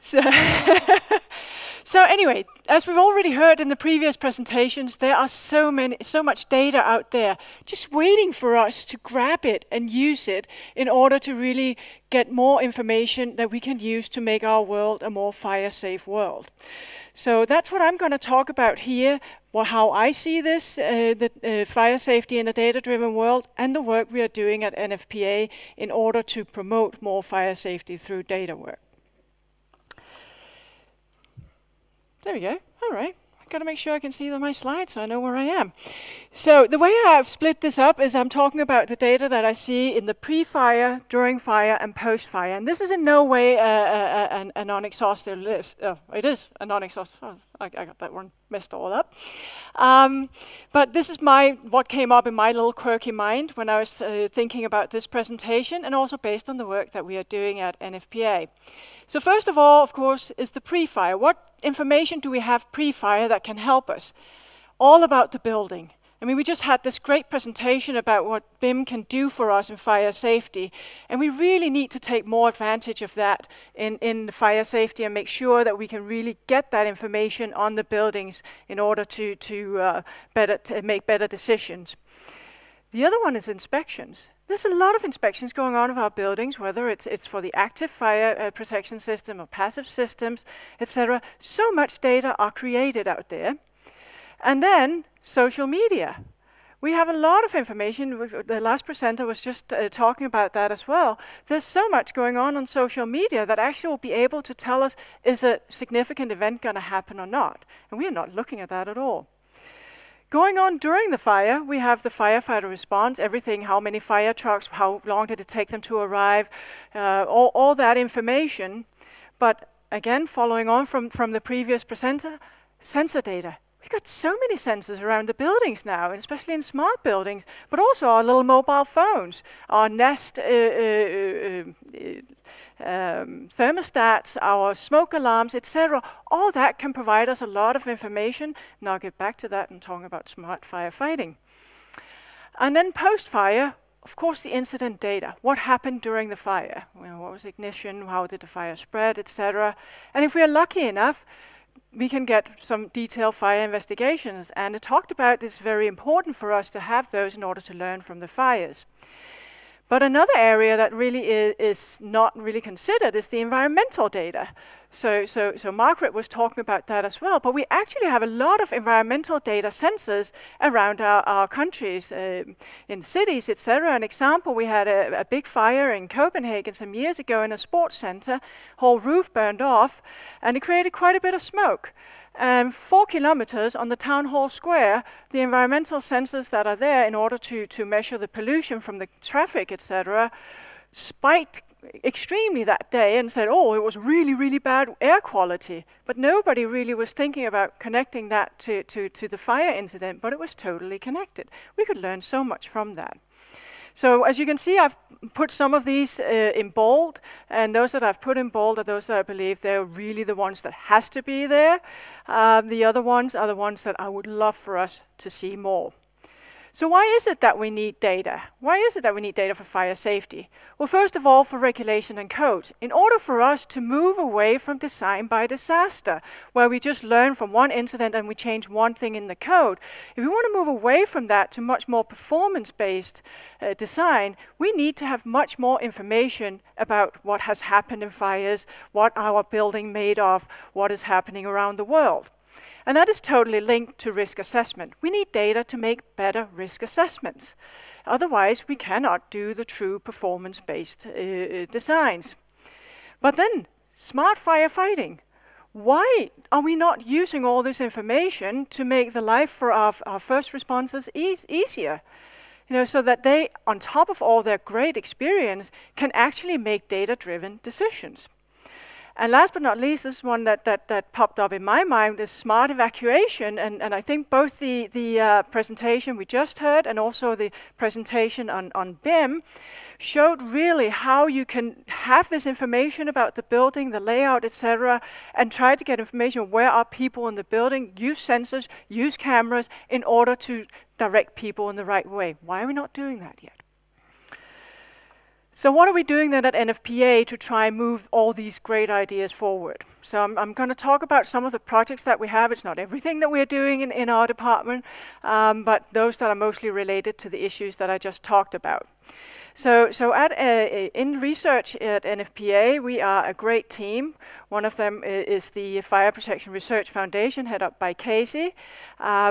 So, so anyway, as we've already heard in the previous presentations, there are so much data out there just waiting for us to grab it and use it in order to really get more information that we can use to make our world a more fire-safe world. So that's what I'm going to talk about here, how I see this, fire safety in a data-driven world, and the work we are doing at NFPA in order to promote more fire safety through data work. There we go. All right. I've got to make sure I can see my slides so I know where I am. So the way I've split this up is I'm talking about the data that I see in the pre-fire, during fire, and post-fire. And this is in no way a non-exhaustive list. It is a non-exhaustive. Oh, I got that one messed all up. But this is what came up in my little quirky mind when I was thinking about this presentation, and also based on the work that we are doing at NFPA. So first of all, of course, is the pre-fire. What information do we have pre-fire that can help us? All about the building. I mean, we just had this great presentation about what BIM can do for us in fire safety, and we really need to take more advantage of that in fire safety and make sure that we can really get that information on the buildings in order to make better decisions. The other one is inspections. There's a lot of inspections going on of our buildings, whether it's for the active fire protection system or passive systems, etc. So much data are created out there. And then social media. We have a lot of information. The last presenter was just talking about that as well. There's so much going on social media that actually will be able to tell us, is a significant event going to happen or not? And we are not looking at that at all. Going on during the fire, we have the firefighter response, everything, how many fire trucks, how long did it take them to arrive, all that information. But again, following on from the previous presenter, sensor data. We've got so many sensors around the buildings now, and especially in smart buildings, but also our little mobile phones, our Nest thermostats, our smoke alarms, etc. All that can provide us a lot of information, and I'll get back to that and talking about smart firefighting. And then post-fire, of course, the incident data. What happened during the fire? Well, what was ignition? How did the fire spread, etc. And if we are lucky enough, we can get some detailed fire investigations, and it talked about it's very important for us to have those in order to learn from the fires. But another area that really is not really considered is the environmental data. So Margaret was talking about that as well, but we actually have a lot of environmental data sensors around our countries, in cities, etc. An example, we had a big fire in Copenhagen some years ago in a sports center. Whole roof burned off, and it created quite a bit of smoke. 4 kilometers on the town hall square, the environmental sensors that are there in order to measure the pollution from the traffic, etc., spiked extremely that day and said, oh, it was really, really bad air quality. But nobody really was thinking about connecting that to the fire incident, but it was totally connected. We could learn so much from that. So as you can see, I've put some of these in bold, and those that I've put in bold are those that I believe they're really the ones that has to be there. The other ones are the ones that I would love for us to see more. So why is it that we need data? Why is it that we need data for fire safety? Well, first of all, for regulation and code. In order for us to move away from design by disaster, where we just learn from one incident and we change one thing in the code, if we want to move away from that to much more performance-based design, we need to have much more information about what has happened in fires, what our building made of, what is happening around the world. And that is totally linked to risk assessment. We need data to make better risk assessments. Otherwise, we cannot do the true performance-based designs. But then, smart firefighting. Why are we not using all this information to make the life for our first responders easier? So that they, on top of all their great experience, can actually make data-driven decisions. And last but not least, this one that popped up in my mind is smart evacuation. And I think both the presentation we just heard and also the presentation on BIM showed really how you can have this information about the building, the layout, etc., and try to get information where are people in the building, use sensors, use cameras in order to direct people in the right way. Why are we not doing that yet? So what are we doing then at NFPA to try and move all these great ideas forward? So I'm going to talk about some of the projects that we have. It's not everything that we're doing in our department, but those that are mostly related to the issues that I just talked about. So in research at NFPA, we are a great team. One of them is the Fire Protection Research Foundation, headed up by Casey.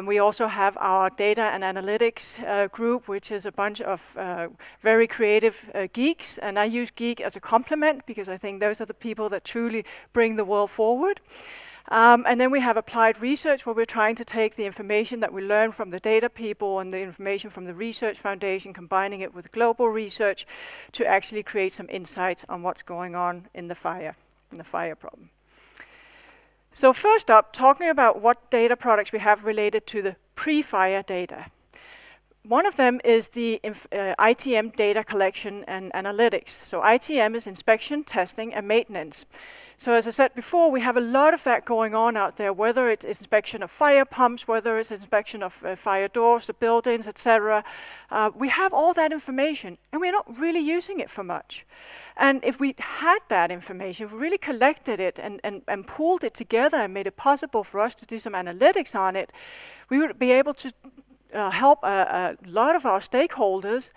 We also have our data and analytics group, which is a bunch of very creative geeks. And I use geek as a compliment because I think those are the people that truly bring the world forward. And then we have applied research, where we're trying to take the information that we learn from the data people and the information from the research foundation, combining it with global research to actually create some insights on what's going on in the fire problem. So first up, talking about what data products we have related to the pre-fire data. One of them is the ITM data collection and analytics. So ITM is inspection, testing, and maintenance. So as I said before, we have a lot of that going on out there, whether it's inspection of fire pumps, whether it's inspection of fire doors, the buildings, etc. We have all that information, and we're not really using it for much. And if we had that information, if we really collected it and pooled it together and made it possible for us to do some analytics on it, we would be able to help a lot of our stakeholders,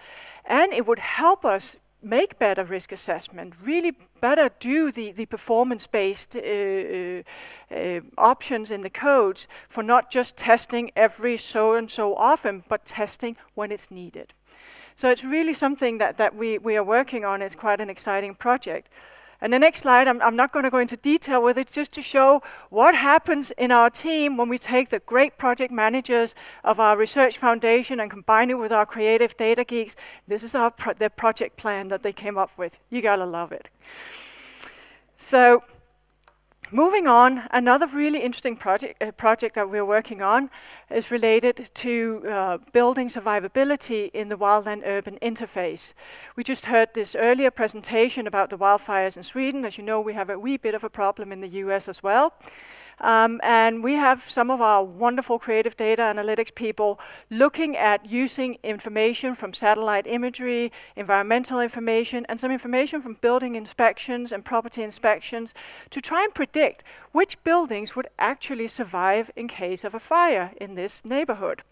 and it would help us make better risk assessment, really better do the performance-based options in the codes for not just testing every so and so often, but testing when it's needed. So it's really something that we are working on. It's quite an exciting project. And the next slide, I'm not going to go into detail with it, just to show what happens in our team when we take the great project managers of our research foundation and combine it with our creative data geeks. This is their project plan that they came up with. You gotta love it. So moving on, another really interesting project that we're working on is related to building survivability in the wildland-urban interface. We just heard this earlier presentation about the wildfires in Sweden. As you know, we have a wee bit of a problem in the US as well. And we have some of our wonderful creative data analytics people looking at using information from satellite imagery, environmental information, and some information from building inspections and property inspections to try and predict which buildings would actually survive in case of a fire in this neighborhood.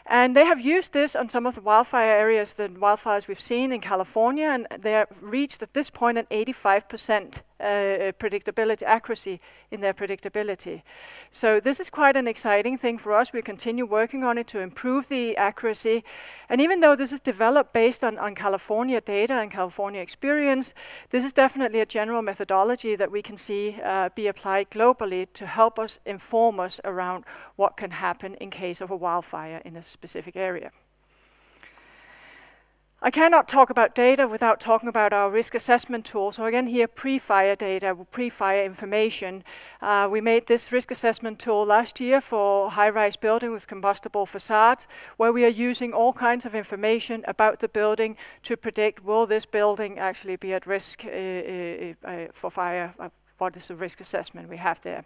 And they have used this on some of the wildfire areas, the wildfires we've seen in California, and they have reached at this point an 85% predictability, accuracy in their predictability. So this is quite an exciting thing for us. We continue working on it to improve the accuracy. And even though this is developed based on California data and California experience, this is definitely a general methodology that we can see be applied globally to help us inform us around what can happen in case of a wildfire in a specific area. I cannot talk about data without talking about our risk assessment tool. So again, here, pre-fire data, pre-fire information. We made this risk assessment tool last year for high-rise building with combustible facades, where we are using all kinds of information about the building to predict, will this building actually be at risk for fire? What is the risk assessment we have there?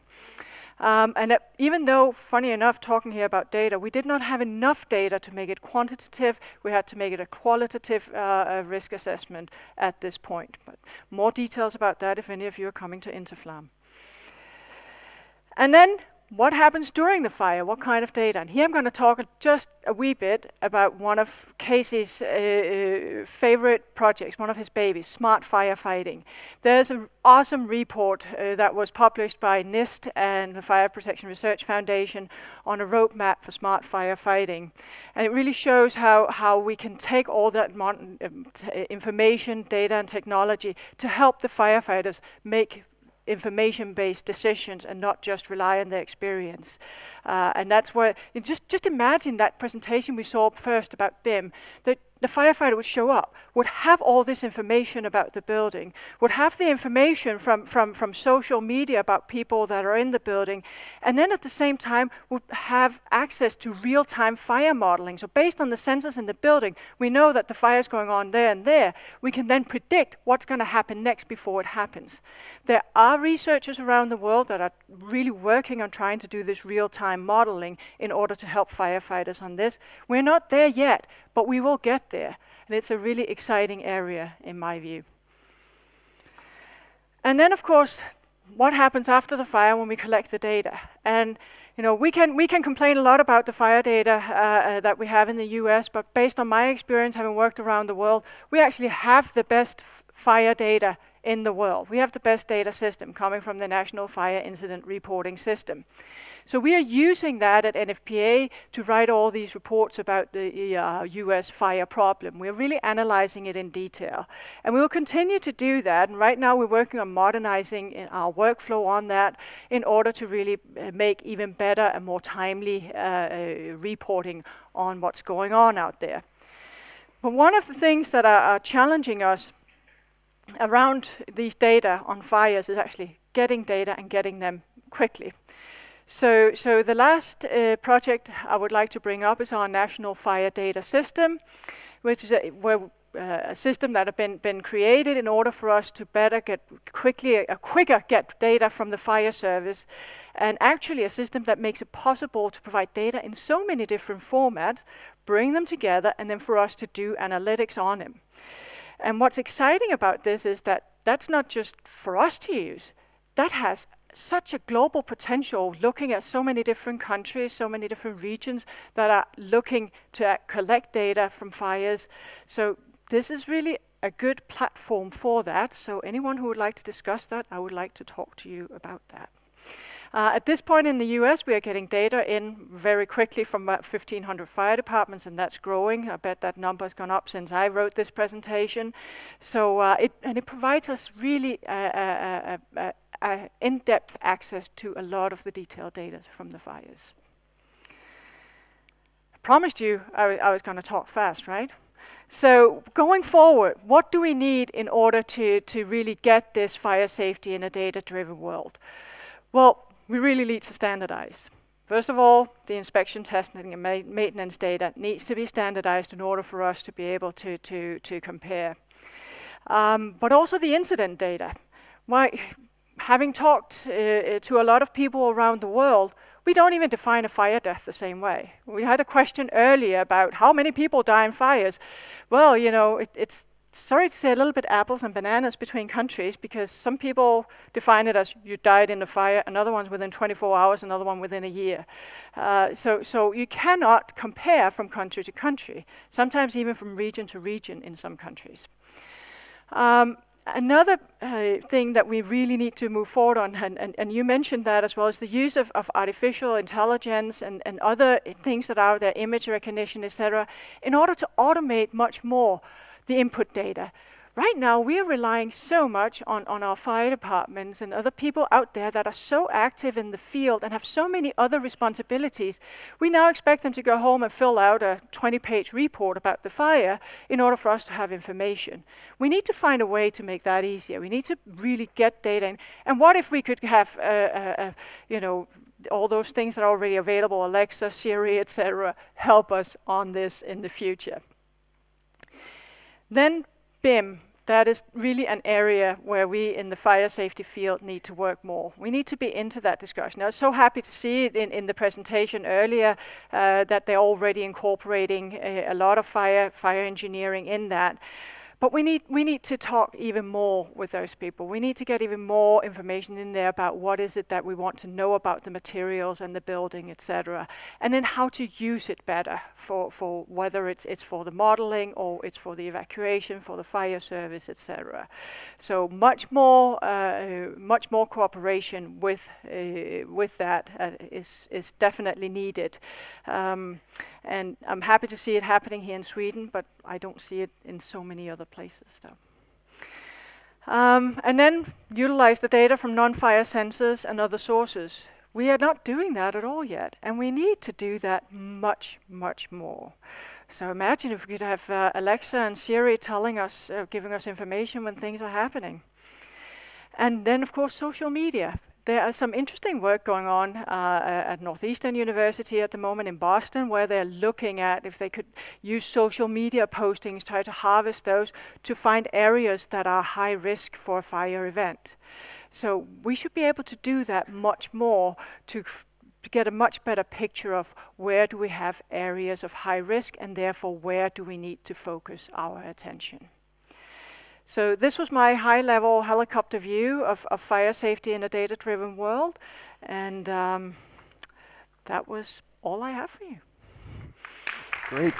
Even though, funny enough, talking here about data, we did not have enough data to make it quantitative. We had to make it a qualitative risk assessment at this point. But more details about that if any of you are coming to Interflam. And then, what happens during the fire? What kind of data? And here I'm going to talk just a wee bit about one of Casey's favorite projects, one of his babies, smart firefighting. There's an awesome report that was published by NIST and the Fire Protection Research Foundation on a roadmap for smart firefighting. And it really shows how we can take all that information, data, and technology to help the firefighters make information-based decisions and not just rely on their experience. And that's where, just imagine that presentation we saw first about BIM, that the firefighter would show up, would have all this information about the building, would have the information from social media about people that are in the building, and then at the same time would have access to real-time fire modeling. So based on the sensors in the building, we know that the fire is going on there and there. We can then predict what's going to happen next before it happens. There are researchers around the world that are really working on trying to do this real-time modeling in order to help firefighters on this. We're not there yet, but we will get there. And it's a really exciting area in my view. And then, of course, what happens after the fire when we collect the data? And you know, we can complain a lot about the fire data that we have in the US, but based on my experience, having worked around the world, we actually have the best fire data in the world. We have the best data system coming from the National Fire Incident Reporting System. So we are using that at NFPA to write all these reports about the US fire problem. We're really analyzing it in detail. And we will continue to do that. And right now we're working on modernizing our workflow on that in order to really make even better and more timely reporting on what's going on out there. But one of the things that are challenging us around these data on fires is actually getting data and getting them quickly. So the last project I would like to bring up is our National Fire Data System, which is a system that has been created in order for us to better get quicker get data from the fire service, and actually a system that makes it possible to provide data in so many different formats, bring them together, and then for us to do analytics on them. And what's exciting about this is that that's not just for us to use. That has such a global potential, looking at so many different countries, so many different regions that are looking to collect data from fires. So this is really a good platform for that. So anyone who would like to discuss that, I would like to talk to you about that. At this point in the US, we are getting data in very quickly from about 1,500 fire departments, and that's growing. I bet that number has gone up since I wrote this presentation. So it provides us really in-depth access to a lot of the detailed data from the fires. I promised you I was going to talk fast, right? So going forward, what do we need in order to really get this fire safety in a data-driven world? Well, we really need to standardize. First of all, the inspection, testing, and maintenance data needs to be standardized in order for us to be able to compare. But also the incident data. Having talked to a lot of people around the world, we don't even define a fire death the same way. We had a question earlier about how many people die in fires. Well, you know, it's sorry to say a little bit apples and bananas between countries, because some people define it as you died in a fire, another one's within 24 hours, another one within a year. So you cannot compare from country to country, sometimes even from region to region in some countries. Another thing that we really need to move forward on, and you mentioned that as well, is the use of artificial intelligence and other things that are there, image recognition, etc., in order to automate much more the input data. Right now, we are relying so much on our fire departments and other people out there that are so active in the field and have so many other responsibilities. We now expect them to go home and fill out a 20-page report about the fire in order for us to have information. We need to find a way to make that easier. We need to really get data in. And what if we could have, you know, all those things that are already available, Alexa, Siri, etc., help us on this in the future. Then BIM, that is really an area where we in the fire safety field need to work more. We need to be into that discussion. I was so happy to see it in the presentation earlier that they're already incorporating a lot of fire engineering in that. But we need to talk even more with those people. We need to get even more information in there about what is it that we want to know about the materials and the building, etc. And then how to use it better for whether it's for the modeling or it's for the evacuation, for the fire service, etc. So much more cooperation with that is definitely needed. And I'm happy to see it happening here in Sweden, but I don't see it in so many other places though. And then utilize the data from non-fire sensors and other sources. We are not doing that at all yet, and we need to do that much, much more. So imagine if we could have Alexa and Siri telling us, giving us information when things are happening. And then, of course, social media. There is some interesting work going on at Northeastern University at the moment in Boston, where they're looking at if they could use social media postings, try to harvest those to find areas that are high risk for a fire event. So we should be able to do that much more to get a much better picture of where do we have areas of high risk, and therefore where do we need to focus our attention. So this was my high-level helicopter view of fire safety in a data-driven world, and that was all I have for you. Great.